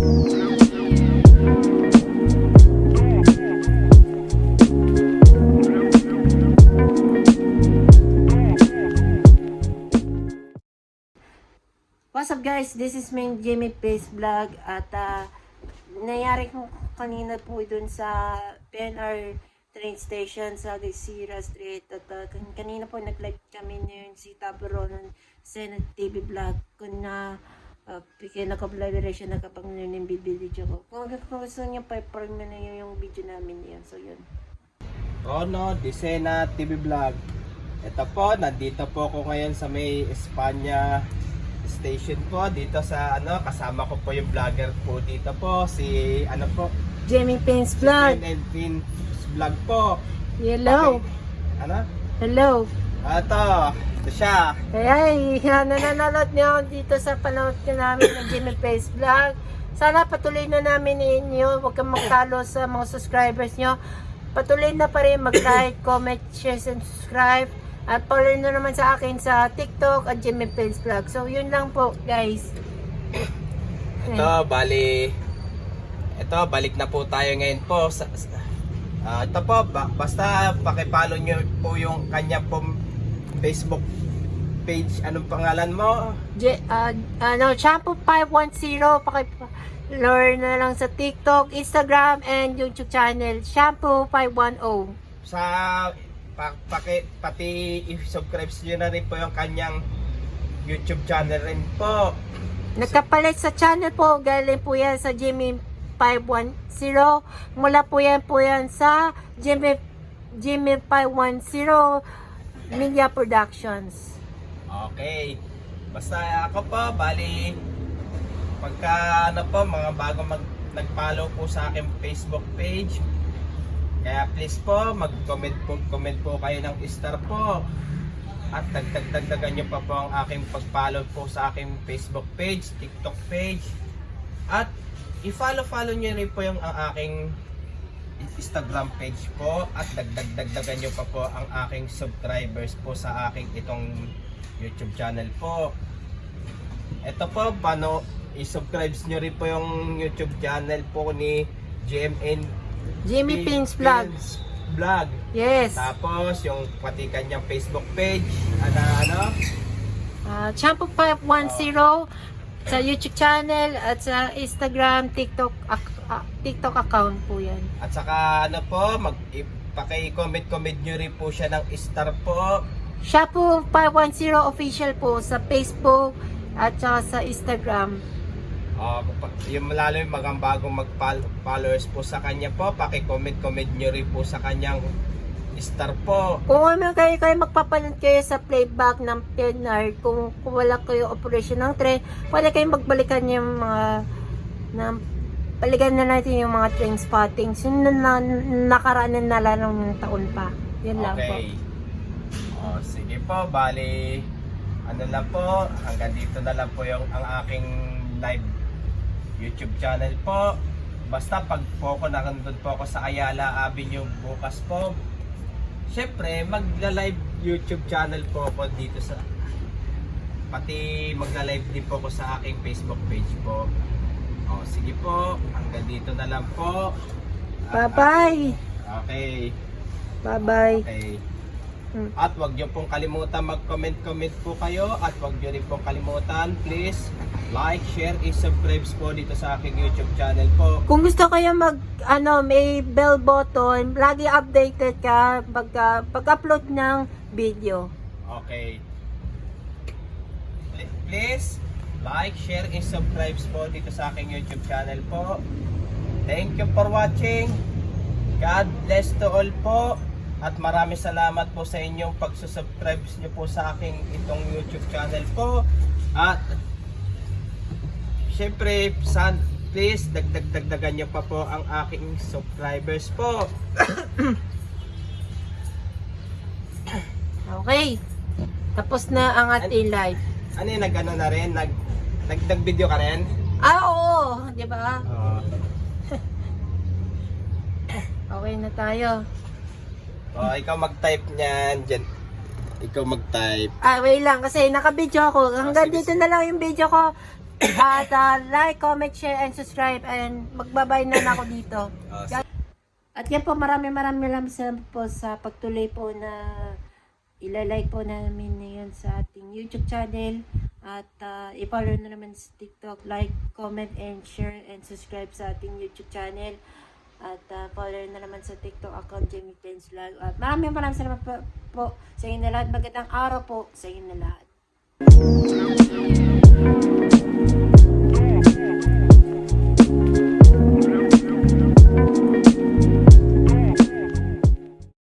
What's up guys? This is my Jamie Pace Vlog at nangyari ko kanina po dun sa PNR train station sa Desira Street at kanina po nag-live kami ngayon si Tabaro ng Senate TV Vlog kung na naka-collaboration na kapag yung video ko. Kung gusto niyo pa-inform na yung video namin yun. So yun. Rono, Desena TV Vlog. Ito po, nandito po ako ngayon sa may Espanya station po, dito sa kasama ko po yung vlogger po dito po, si Jamie Pace Vlog. Jamie Vlog po. Hello. Okay. Hello. Ito siya. Ay, nanonood niyo dito sa panood ko namin ng Jamie Pace Vlog. Sana patuloy na namin ninyo. Huwag kang magkalo sa mga subscribers nyo. Patuloy na pa rin mag-like, comment, share, and subscribe. At follow na naman sa akin sa TikTok at Jamie Pace Vlog. So, yun lang po, guys. Balik na po tayo ngayon po. Ito po, basta pakipollow nyo po yung kanya po Facebook page. Anong pangalan mo? Shampoo 510. Pakipollow na lang sa TikTok, Instagram, and YouTube channel. Shampoo 510. Sa pati i-subscribe nyo na rin po yung kanyang YouTube channel rin po. Nagkapalit sa channel po, galing po yan sa Jamie 510. Mula po yan sa Jamie 510 Media Productions. Okay. Basta ako po, pagka mga bago nag-follow po sa aking Facebook page, kaya please po, comment po kayo ng star po. At dagdagan nyo pa po ang aking pag-follow po sa aking Facebook page, TikTok page. At i-follow nyo rin po yung ang aking Instagram page po. At dagdagan nyo pa po ang aking subscribers po sa aking itong YouTube channel po. Ito po, i-subscribe nyo rin po yung YouTube channel po ni Jamie Pace Vlog. Yes. Tapos yung pati kanyang Facebook page, Shampoo 510 sa YouTube channel at sa Instagram, TikTok account po yan. At saka paki-comment nyo rin po siya ng star po. Shampoo 510 official po sa Facebook at saka sa Instagram. Yung lalo yung mga bagong mag-followers po sa kanya po, paki-comment nyo rin po sa kanyang star po. Kung ano kayo magpapalit kayo sa playback ng PNR, kung wala kayo operation ng train, pwede kayong magbalikan yung balikan na natin yung mga train spottings. Yung nakaraan na lang ng taon pa. Yun lang po. Sige po, lang po, hanggang dito na lang po yung ang aking live YouTube channel po. Basta pag po ako nakandun po ako sa Ayala Avenue bukas po, syempre magla-live YouTube channel po ako dito pati magla-live din po ako sa aking Facebook page po. Sige po, hanggang dito na lang po. Bye-bye. Okay. Bye-bye. Okay. At wag niyo pong kalimutan mag-comment po kayo, at wag niyo rin pong kalimutan, please like, share, and subscribe po dito sa aking YouTube channel po. Kung gusto kayo may bell button, lagi updated ka pag-upload ng video. Okay. Please like, share, and subscribe po dito sa aking YouTube channel po. Thank you for watching. God bless to all po. At maraming salamat po sa inyong pagsusubscribe nyo po sa aking itong YouTube channel po. At syempre, please dagdagan nyo pa po ang aking subscribers po. Okay. Tapos na ang ating live. Ano yung na rin? Nag-video ka rin? Oo. Di ba? Okay na tayo. Ikaw mag-type niyan dyan. Ikaw mag-type. Wait lang kasi naka-video ako. Hanggang sige, dito na lang yung video ko. At like, comment, share, and subscribe. And magbabay na ako dito. At yan po, maraming salamat po sa pagtuloy po na ilalike po namin ngayon sa ating YouTube channel. At i-follow na naman sa TikTok. Like, comment, and share, and subscribe sa ating YouTube channel. At follow na naman sa TikTok account, Jamie Plains Vlog. At maraming salamat po sa inyo na lahat. Magandang araw po sa inyo na lahat.